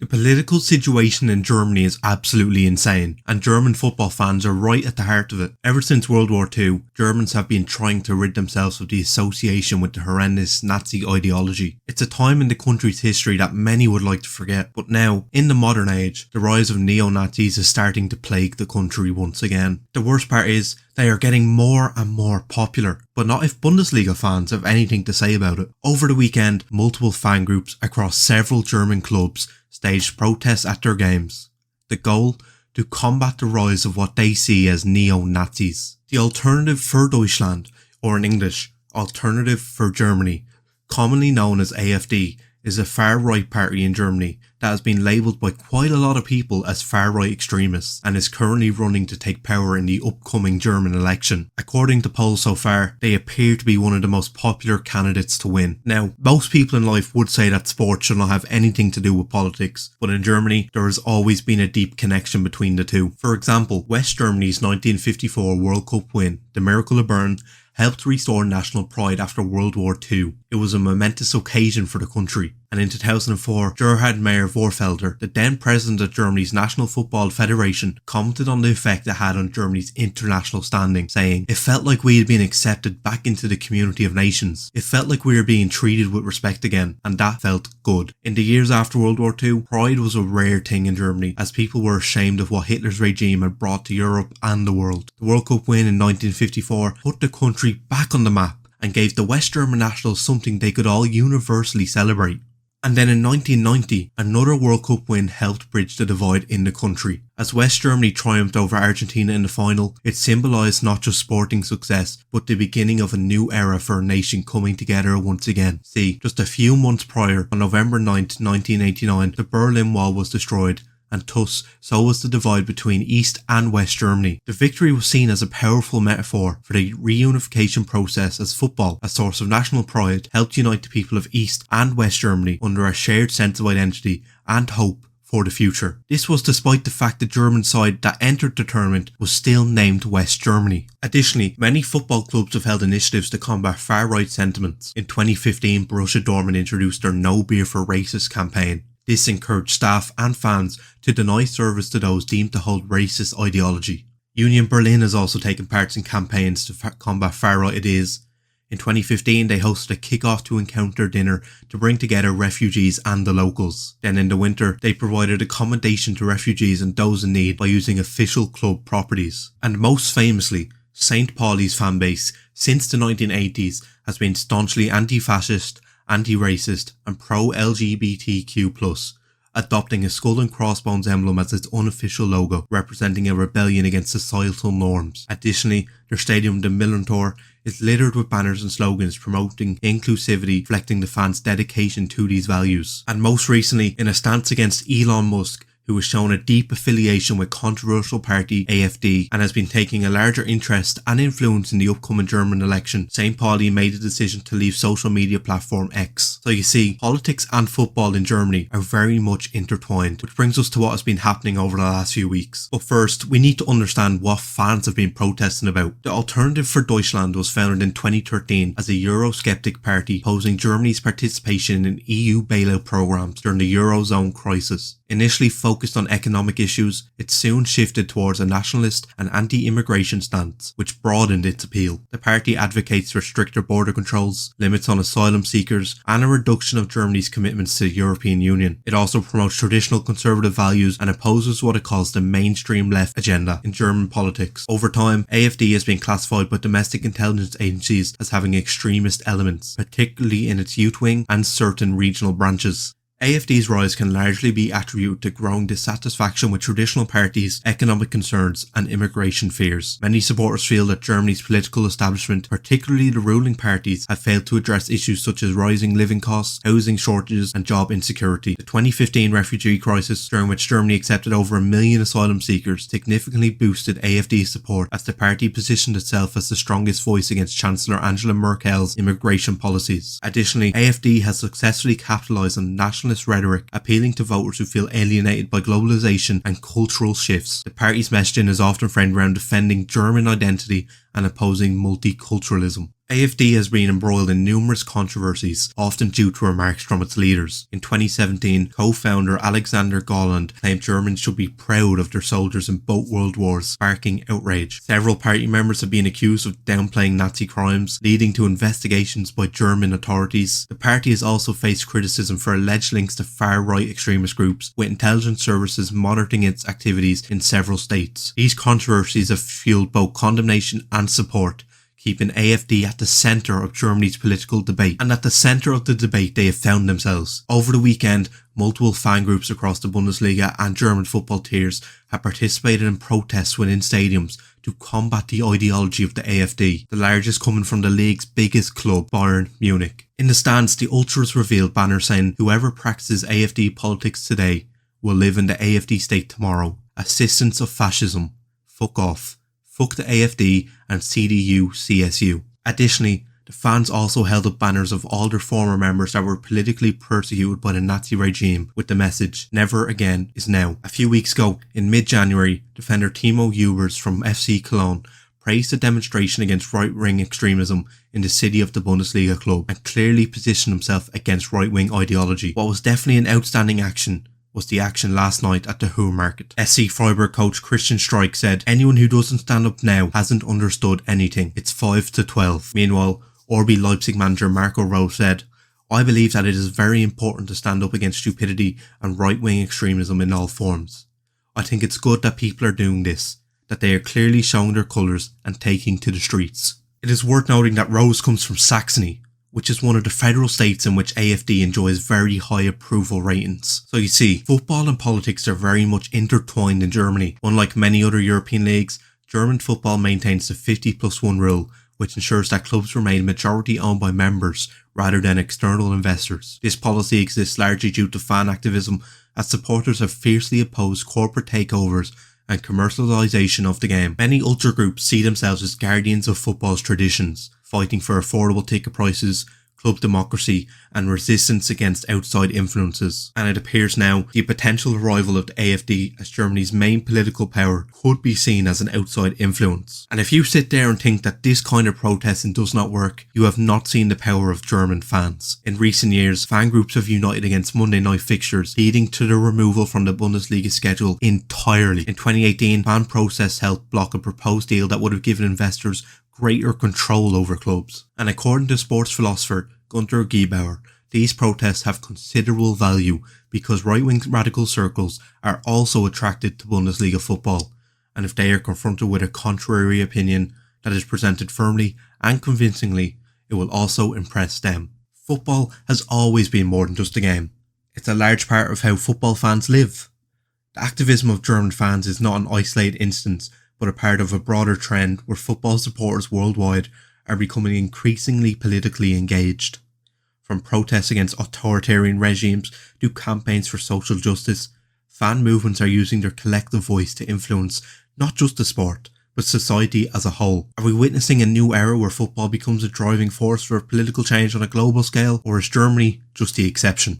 The political situation in Germany is absolutely insane, and German football fans are right at the heart of it. Ever since World War II, Germans have been trying to rid themselves of the association with the horrendous Nazi ideology. It's a time in the country's history that many would like to forget, but now, in the modern age, the rise of neo-Nazis is starting to plague the country once again. The worst part is, they are getting more and more popular, but not if Bundesliga fans have anything to say about it. Over the weekend, multiple fan groups across several German clubs staged protests at their games. The goal? To combat the rise of what they see as neo-Nazis. The Alternative for Deutschland, or in English, Alternative for Germany, commonly known as AfD, is a far-right party in Germany that has been labelled by quite a lot of people as far-right extremists and is currently running to take power in the upcoming German election. According to polls so far, they appear to be one of the most popular candidates to win. Now, most people in life would say that sport should not have anything to do with politics, but in Germany, there has always been a deep connection between the two. For example, West Germany's 1954 World Cup win, the Miracle of Bern, helped restore national pride after World War II. It was a momentous occasion for the country, and in 2004, Gerhard Meyer-Vorfelder, the then president of Germany's National Football Federation, commented on the effect it had on Germany's international standing, saying, "It felt like we had been accepted back into the community of nations. It felt like we were being treated with respect again, and that felt good." In the years after World War II, pride was a rare thing in Germany, as people were ashamed of what Hitler's regime had brought to Europe and the world. The World Cup win in 1954 put the country back on the map and gave the West German nationals something they could all universally celebrate. And then in 1990, another World Cup win helped bridge the divide in the country. As West Germany triumphed over Argentina in the final, it symbolised not just sporting success, but the beginning of a new era for a nation coming together once again. See, just a few months prior, on November 9th, 1989, the Berlin Wall was destroyed, and thus, so was the divide between East and West Germany. The victory was seen as a powerful metaphor for the reunification process, as football, a source of national pride, helped unite the people of East and West Germany under a shared sense of identity and hope for the future. This was despite the fact the German side that entered the tournament was still named West Germany. Additionally, many football clubs have held initiatives to combat far-right sentiments. In 2015, Borussia Dortmund introduced their No Beer for Racist campaign. This encouraged staff and fans to deny service to those deemed to hold racist ideology. Union Berlin has also taken part in campaigns to combat far-right ideas. In 2015, they hosted a kick-off to encounter dinner to bring together refugees and the locals. Then in the winter, they provided accommodation to refugees and those in need by using official club properties. And most famously, St. Pauli's fanbase, since the 1980s, has been staunchly anti-fascist, anti-racist and pro-LGBTQ+, adopting a skull and crossbones emblem as its unofficial logo, representing a rebellion against societal norms. Additionally, their stadium, the Millantor, is littered with banners and slogans promoting inclusivity, reflecting the fans' dedication to these values. And most recently, in a stance against Elon Musk, who has shown a deep affiliation with controversial party AfD and has been taking a larger interest and influence in the upcoming German election, St. Pauli made the decision to leave social media platform X. So you see, politics and football in Germany are very much intertwined, which brings us to what has been happening over the last few weeks. But first, we need to understand what fans have been protesting about. The Alternative for Deutschland was founded in 2013 as a Eurosceptic party opposing Germany's participation in EU bailout programs during the Eurozone crisis. Initially focused on economic issues, it soon shifted towards a nationalist and anti-immigration stance, which broadened its appeal. The party advocates for stricter border controls, limits on asylum seekers, and a reduction of Germany's commitments to the European Union. It also promotes traditional conservative values and opposes what it calls the mainstream left agenda in German politics. Over time, AfD has been classified by domestic intelligence agencies as having extremist elements, particularly in its youth wing and certain regional branches. AfD's rise can largely be attributed to growing dissatisfaction with traditional parties, economic concerns and immigration fears. Many supporters feel that Germany's political establishment, particularly the ruling parties, have failed to address issues such as rising living costs, housing shortages and job insecurity. The 2015 refugee crisis, during which Germany accepted over 1 million asylum seekers, significantly boosted AfD's support as the party positioned itself as the strongest voice against Chancellor Angela Merkel's immigration policies. Additionally, AfD has successfully capitalised on national rhetoric, appealing to voters who feel alienated by globalization and cultural shifts. The party's messaging is often framed around defending German identity and opposing multiculturalism. AfD has been embroiled in numerous controversies, often due to remarks from its leaders. In 2017, co-founder Alexander Gauland claimed Germans should be proud of their soldiers in both world wars, sparking outrage. Several party members have been accused of downplaying Nazi crimes, leading to investigations by German authorities. The party has also faced criticism for alleged links to far-right extremist groups, with intelligence services monitoring its activities in several states. These controversies have fueled both condemnation and support, keeping AfD at the centre of Germany's political debate. And at the centre of the debate they have found themselves. Over the weekend, multiple fan groups across the Bundesliga and German football tiers have participated in protests within stadiums to combat the ideology of the AfD, the largest coming from the league's biggest club, Bayern Munich. In the stands, the ultras revealed banners saying, "Whoever practices AfD politics today will live in the AfD state tomorrow. Assistance of fascism. Fuck off. Fuck the AfD and CDU-CSU. Additionally, the fans also held up banners of all their former members that were politically persecuted by the Nazi regime with the message, "Never again is now." A few weeks ago, in mid-January, defender Timo Hubers from FC Cologne praised the demonstration against right-wing extremism in the city of the Bundesliga club and clearly positioned himself against right-wing ideology. What was definitely an outstanding action was the action last night at the Ruhr Market. SC Freiburg coach Christian Streich said, "Anyone who doesn't stand up now hasn't understood anything. It's 5-12. Meanwhile, RB Leipzig manager Marco Rose said, "I believe that it is very important to stand up against stupidity and right-wing extremism in all forms. I think it's good that people are doing this, that they are clearly showing their colours and taking to the streets." It is worth noting that Rose comes from Saxony, which is one of the federal states in which AfD enjoys very high approval ratings. So you see, football and politics are very much intertwined in Germany. Unlike many other European leagues, German football maintains the 50+1 rule, which ensures that clubs remain majority owned by members rather than external investors. This policy exists largely due to fan activism, as supporters have fiercely opposed corporate takeovers and commercialisation of the game. Many ultra groups see themselves as guardians of football's traditions, fighting for affordable ticket prices, club democracy and resistance against outside influences. And it appears now the potential arrival of the AfD as Germany's main political power could be seen as an outside influence. And if you sit there and think that this kind of protesting does not work, you have not seen the power of German fans. In recent years, fan groups have united against Monday night fixtures, leading to the removal from the Bundesliga schedule entirely. In 2018, fan protests helped block a proposed deal that would have given investors greater control over clubs. And according to sports philosopher Gunther Gebauer, these protests have considerable value because right-wing radical circles are also attracted to Bundesliga football, and if they are confronted with a contrary opinion that is presented firmly and convincingly, it will also impress them. Football has always been more than just a game. It's a large part of how football fans live. The activism of German fans is not an isolated instance, but a part of a broader trend where football supporters worldwide are becoming increasingly politically engaged. From protests against authoritarian regimes to campaigns for social justice, fan movements are using their collective voice to influence not just the sport, but society as a whole. Are we witnessing a new era where football becomes a driving force for political change on a global scale, or is Germany just the exception?